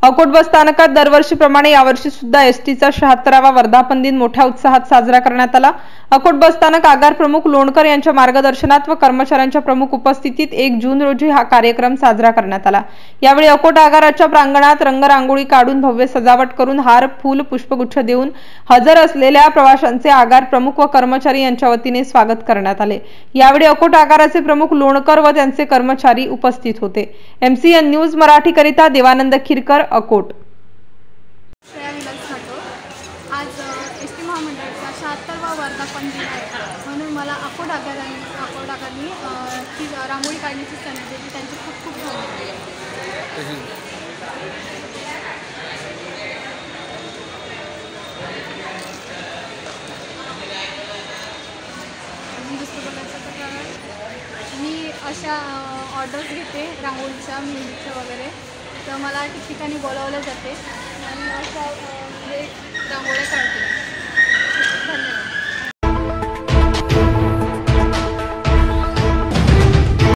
अकोट बस स्थानकात दरवर्षीप्रमाणे यावर्षी सुद्धा एसटीचा 76वा वर्धापन दिन मोठ्या उत्साहात साजरा करण्यात आला। अकोट बस स्थानक आगार प्रमुख लोणकर यांच्या मार्गदर्शनात व कर्मचाऱ्यांच्या प्रमुख उपस्थितीत 1 जून रोजी हा कार्यक्रम साजरा करण्यात आला। यावेळी अकोट आगाराच्या प्रांगणात रंगरांगोळी काढून भव्य सजावट करून हार, फूल, पुष्पगुच्छ देऊन हजर असलेल्या प्रवाशांचे आगार प्रमुख व कर्मचारी यांच्या वतीने स्वागत करण्यात आले। यावेळी अकोट आगाराचे प्रमुख लोणकर व त्यांचे कर्मचारी उपस्थित होते। MCN न्यूज मराठी करिता देवानंद खिरकर, अकोट। आज एसटी महामंडळाचा 76वा वर्धापन दिन आहे, म्हणून मला अकोट आगारांनी ती रांगोळी काढण्याची संधी दिली, त्यांचे खूप खूप धन्यवाद। मी अशा ऑर्डर्स घेते रांगोळीच्या, मेहंदीच्या वगैरे, तर मला ठिकठिकाणी बोलावलं जाते आणि अशा